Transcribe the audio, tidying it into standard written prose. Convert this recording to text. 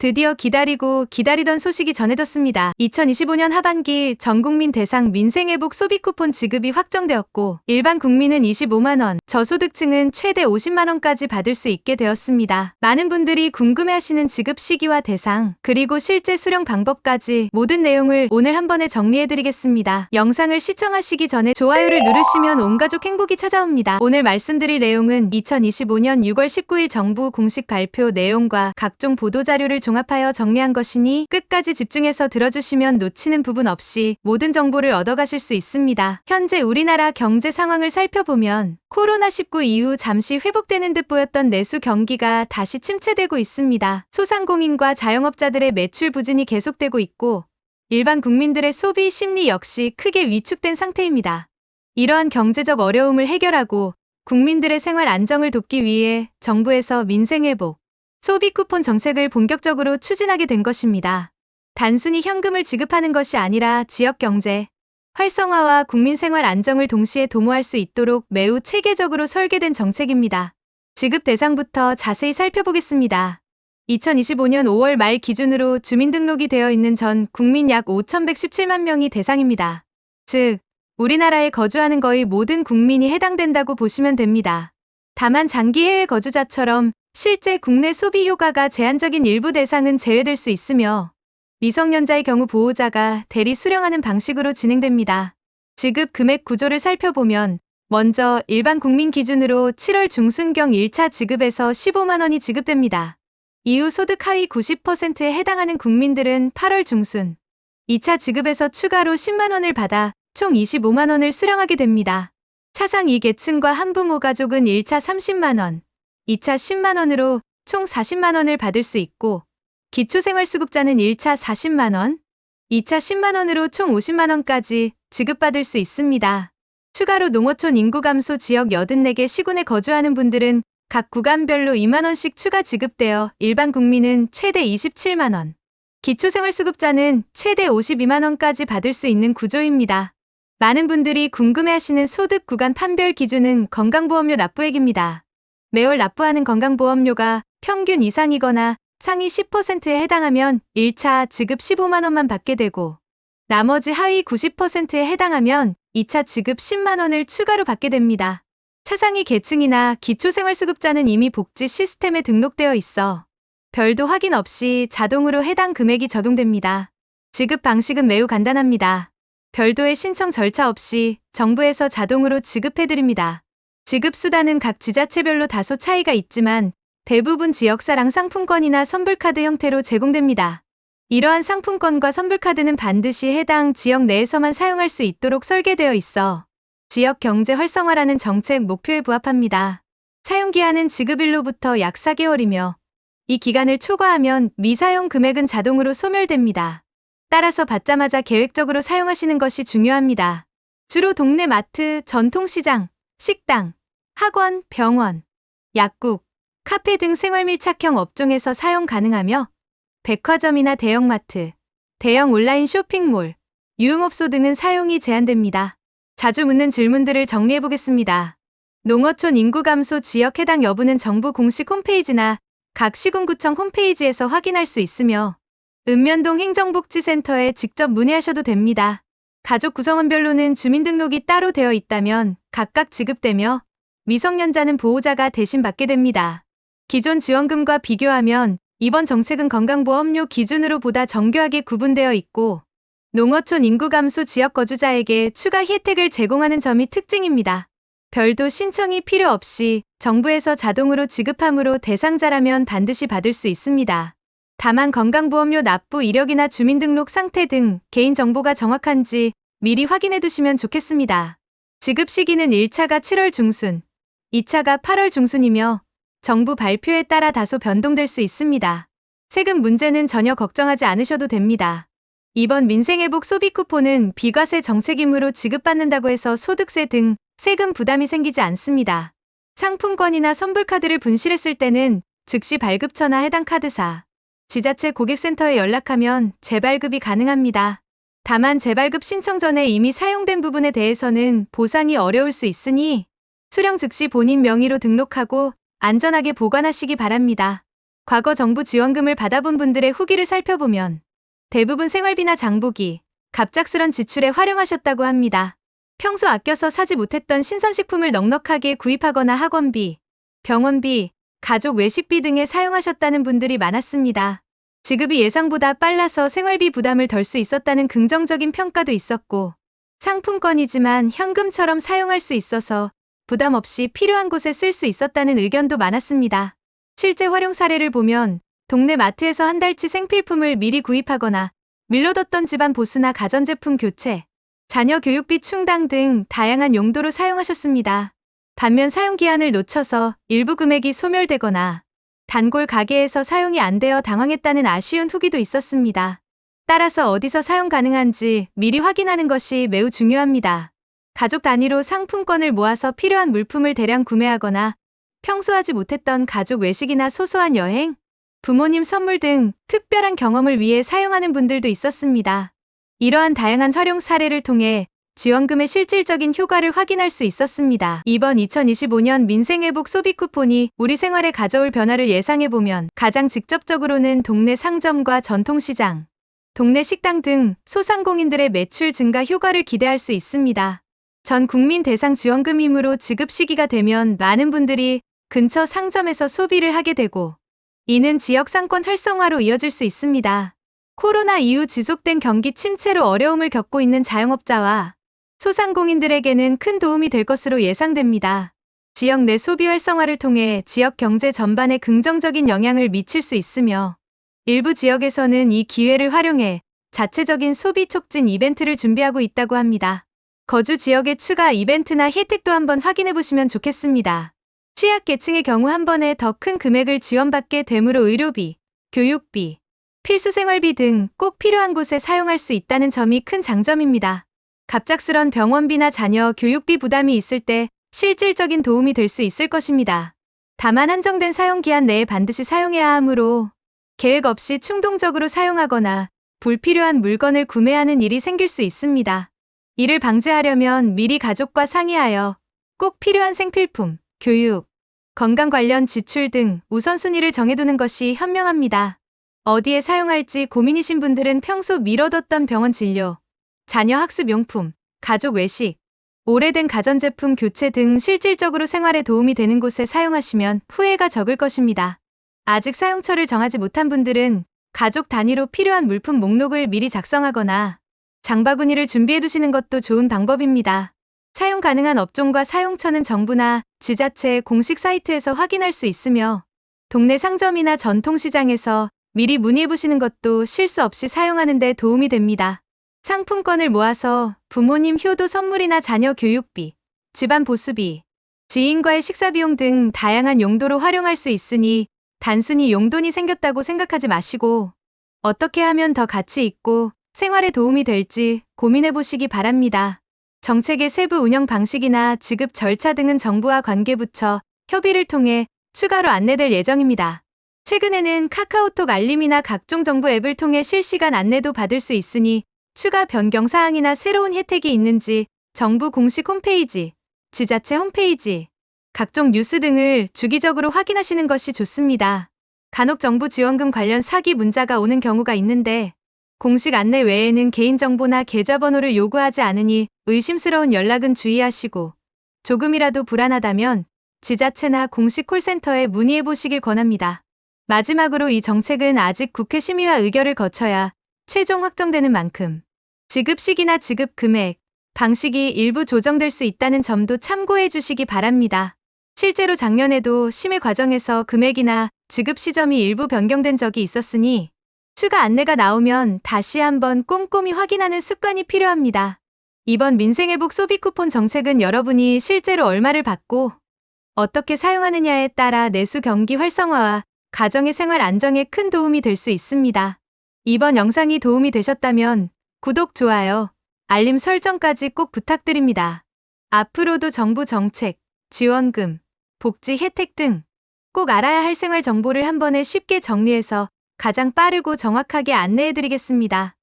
드디어 기다리던 소식이 전해졌습니다. 2025년 하반기 전국민 대상 민생회복 소비 쿠폰 지급이 확정되었고 일반 국민은 25만원, 저소득층은 최대 50만원까지 받을 수 있게 되었습니다. 많은 분들이 궁금해하시는 지급 시기와 대상, 그리고 실제 수령 방법까지 모든 내용을 오늘 한 번에 정리해드리겠습니다. 영상을 시청하시기 전에 좋아요를 누르시면 온가족 행복이 찾아옵니다. 오늘 말씀드릴 내용은 2025년 6월 19일 정부 공식 발표 내용과 각종 보도자료를 종합하여 정리한 것이니 끝까지 집중해서 들어주시면 놓치는 부분 없이 모든 정보를 얻어가실 수 있습니다. 현재 우리나라 경제 상황을 살펴보면 코로나19 이후 잠시 회복되는 듯 보였던 내수 경기가 다시 침체되고 있습니다. 소상공인과 자영업자들의 매출 부진이 계속되고 있고 일반 국민들의 소비 심리 역시 크게 위축된 상태입니다. 이러한 경제적 어려움을 해결하고 국민들의 생활 안정을 돕기 위해 정부에서 민생회복, 소비 쿠폰 정책을 본격적으로 추진하게 된 것입니다. 단순히 현금을 지급하는 것이 아니라 지역 경제, 활성화와 국민 생활 안정을 동시에 도모할 수 있도록 매우 체계적으로 설계된 정책입니다. 지급 대상부터 자세히 살펴보겠습니다. 2025년 5월 말 기준으로 주민등록이 되어 있는 전 국민 약 5,117만 명이 대상입니다. 즉, 우리나라에 거주하는 거의 모든 국민이 해당된다고 보시면 됩니다. 다만 장기 해외 거주자처럼 실제 국내 소비 효과가 제한적인 일부 대상은 제외될 수 있으며 미성년자의 경우 보호자가 대리 수령하는 방식으로 진행됩니다. 지급 금액 구조를 살펴보면 먼저 일반 국민 기준으로 7월 중순경 1차 지급에서 15만 원이 지급됩니다. 이후 소득 하위 90%에 해당하는 국민들은 8월 중순 2차 지급에서 추가로 10만 원을 받아 총 25만 원을 수령하게 됩니다. 차상 2계층과 한부모 가족은 1차 30만 원, 2차 10만 원으로 총 40만 원을 받을 수 있고 기초생활수급자는 1차 40만 원, 2차 10만 원으로 총 50만 원까지 지급받을 수 있습니다. 추가로 농어촌 인구 감소 지역 84개 시군에 거주하는 분들은 각 구간별로 2만 원씩 추가 지급되어 일반 국민은 최대 27만 원, 기초생활수급자는 최대 52만 원까지 받을 수 있는 구조입니다. 많은 분들이 궁금해하시는 소득 구간 판별 기준은 건강보험료 납부액입니다. 매월 납부하는 건강보험료가 평균 이상이거나 상위 10%에 해당하면 1차 지급 15만 원만 받게 되고 나머지 하위 90%에 해당하면 2차 지급 10만 원을 추가로 받게 됩니다. 차상위 계층이나 기초생활수급자는 이미 복지 시스템에 등록되어 있어 별도 확인 없이 자동으로 해당 금액이 적용됩니다. 지급 방식은 매우 간단합니다. 별도의 신청 절차 없이 정부에서 자동으로 지급해드립니다. 지급 수단은 각 지자체별로 다소 차이가 있지만 대부분 지역사랑 상품권이나 선불카드 형태로 제공됩니다. 이러한 상품권과 선불카드는 반드시 해당 지역 내에서만 사용할 수 있도록 설계되어 있어 지역 경제 활성화라는 정책 목표에 부합합니다. 사용기한은 지급일로부터 약 4개월이며 이 기간을 초과하면 미사용 금액은 자동으로 소멸됩니다. 따라서 받자마자 계획적으로 사용하시는 것이 중요합니다. 주로 동네 마트, 전통시장, 식당, 학원, 병원, 약국, 카페 등 생활밀착형 업종에서 사용 가능하며 백화점이나 대형마트, 대형 온라인 쇼핑몰, 유흥업소 등은 사용이 제한됩니다. 자주 묻는 질문들을 정리해보겠습니다. 농어촌 인구 감소 지역 해당 여부는 정부 공식 홈페이지나 각 시군구청 홈페이지에서 확인할 수 있으며 읍면동 행정복지센터에 직접 문의하셔도 됩니다. 가족 구성원별로는 주민등록이 따로 되어 있다면 각각 지급되며 미성년자는 보호자가 대신 받게 됩니다. 기존 지원금과 비교하면 이번 정책은 건강보험료 기준으로 보다 정교하게 구분되어 있고 농어촌 인구 감소 지역 거주자에게 추가 혜택을 제공하는 점이 특징입니다. 별도 신청이 필요 없이 정부에서 자동으로 지급하므로 대상자라면 반드시 받을 수 있습니다. 다만 건강보험료 납부 이력이나 주민등록 상태 등 개인정보가 정확한지 미리 확인해 두시면 좋겠습니다. 지급 시기는 1차가 7월 중순, 2차가 8월 중순이며 정부 발표에 따라 다소 변동될 수 있습니다. 세금 문제는 전혀 걱정하지 않으셔도 됩니다. 이번 민생회복 소비 쿠폰은 비과세 정책이므로 지급받는다고 해서 소득세 등 세금 부담이 생기지 않습니다. 상품권이나 선불카드를 분실했을 때는 즉시 발급처나 해당 카드사, 지자체 고객센터에 연락하면 재발급이 가능합니다. 다만 재발급 신청 전에 이미 사용된 부분에 대해서는 보상이 어려울 수 있으니 수령 즉시 본인 명의로 등록하고 안전하게 보관하시기 바랍니다. 과거 정부 지원금을 받아본 분들의 후기를 살펴보면 대부분 생활비나 장보기, 갑작스런 지출에 활용하셨다고 합니다. 평소 아껴서 사지 못했던 신선식품을 넉넉하게 구입하거나 학원비, 병원비, 가족 외식비 등에 사용하셨다는 분들이 많았습니다. 지급이 예상보다 빨라서 생활비 부담을 덜 수 있었다는 긍정적인 평가도 있었고, 상품권이지만 현금처럼 사용할 수 있어서 부담 없이 필요한 곳에 쓸 수 있었다는 의견도 많았습니다. 실제 활용 사례를 보면 동네 마트에서 한 달치 생필품을 미리 구입하거나 밀려뒀던 집안 보수나 가전제품 교체, 자녀 교육비 충당 등 다양한 용도로 사용하셨습니다. 반면 사용기한을 놓쳐서 일부 금액이 소멸되거나 단골 가게에서 사용이 안 되어 당황했다는 아쉬운 후기도 있었습니다. 따라서 어디서 사용 가능한지 미리 확인하는 것이 매우 중요합니다. 가족 단위로 상품권을 모아서 필요한 물품을 대량 구매하거나 평소 하지 못했던 가족 외식이나 소소한 여행, 부모님 선물 등 특별한 경험을 위해 사용하는 분들도 있었습니다. 이러한 다양한 활용 사례를 통해 지원금의 실질적인 효과를 확인할 수 있었습니다. 이번 2025년 민생회복 소비 쿠폰이 우리 생활에 가져올 변화를 예상해보면 가장 직접적으로는 동네 상점과 전통시장, 동네 식당 등 소상공인들의 매출 증가 효과를 기대할 수 있습니다. 전 국민 대상 지원금이므로 지급 시기가 되면 많은 분들이 근처 상점에서 소비를 하게 되고, 이는 지역 상권 활성화로 이어질 수 있습니다. 코로나 이후 지속된 경기 침체로 어려움을 겪고 있는 자영업자와 소상공인들에게는 큰 도움이 될 것으로 예상됩니다. 지역 내 소비 활성화를 통해 지역 경제 전반에 긍정적인 영향을 미칠 수 있으며, 일부 지역에서는 이 기회를 활용해 자체적인 소비 촉진 이벤트를 준비하고 있다고 합니다. 거주 지역의 추가 이벤트나 혜택도 한번 확인해 보시면 좋겠습니다. 취약계층의 경우 한 번에 더 큰 금액을 지원받게 되므로 의료비, 교육비, 필수 생활비 등 꼭 필요한 곳에 사용할 수 있다는 점이 큰 장점입니다. 갑작스런 병원비나 자녀 교육비 부담이 있을 때 실질적인 도움이 될 수 있을 것입니다. 다만 한정된 사용기한 내에 반드시 사용해야 하므로 계획 없이 충동적으로 사용하거나 불필요한 물건을 구매하는 일이 생길 수 있습니다. 이를 방지하려면 미리 가족과 상의하여 꼭 필요한 생필품, 교육, 건강 관련 지출 등 우선순위를 정해두는 것이 현명합니다. 어디에 사용할지 고민이신 분들은 평소 미뤄뒀던 병원 진료, 자녀 학습용품, 가족 외식, 오래된 가전제품 교체 등 실질적으로 생활에 도움이 되는 곳에 사용하시면 후회가 적을 것입니다. 아직 사용처를 정하지 못한 분들은 가족 단위로 필요한 물품 목록을 미리 작성하거나 장바구니를 준비해두시는 것도 좋은 방법입니다. 사용 가능한 업종과 사용처는 정부나 지자체 공식 사이트에서 확인할 수 있으며, 동네 상점이나 전통시장에서 미리 문의해보시는 것도 실수 없이 사용하는 데 도움이 됩니다. 상품권을 모아서 부모님 효도 선물이나 자녀 교육비, 집안 보수비, 지인과의 식사비용 등 다양한 용도로 활용할 수 있으니 단순히 용돈이 생겼다고 생각하지 마시고 어떻게 하면 더 가치 있고 생활에 도움이 될지 고민해보시기 바랍니다. 정책의 세부 운영 방식이나 지급 절차 등은 정부와 관계부처 협의를 통해 추가로 안내될 예정입니다. 최근에는 카카오톡 알림이나 각종 정부 앱을 통해 실시간 안내도 받을 수 있으니 추가 변경 사항이나 새로운 혜택이 있는지 정부 공식 홈페이지, 지자체 홈페이지, 각종 뉴스 등을 주기적으로 확인하시는 것이 좋습니다. 간혹 정부 지원금 관련 사기 문자가 오는 경우가 있는데 공식 안내 외에는 개인정보나 계좌번호를 요구하지 않으니 의심스러운 연락은 주의하시고, 조금이라도 불안하다면 지자체나 공식 콜센터에 문의해보시길 권합니다. 마지막으로 이 정책은 아직 국회 심의와 의결을 거쳐야 최종 확정되는 만큼 지급 시기나 지급 금액, 방식이 일부 조정될 수 있다는 점도 참고해 주시기 바랍니다. 실제로 작년에도 심의 과정에서 금액이나 지급 시점이 일부 변경된 적이 있었으니 추가 안내가 나오면 다시 한번 꼼꼼히 확인하는 습관이 필요합니다. 이번 민생회복 소비 쿠폰 정책은 여러분이 실제로 얼마를 받고 어떻게 사용하느냐에 따라 내수 경기 활성화와 가정의 생활 안정에 큰 도움이 될 수 있습니다. 이번 영상이 도움이 되셨다면 구독, 좋아요, 알림 설정까지 꼭 부탁드립니다. 앞으로도 정부 정책, 지원금, 복지 혜택 등 꼭 알아야 할 생활 정보를 한 번에 쉽게 정리해서 가장 빠르고 정확하게 안내해드리겠습니다.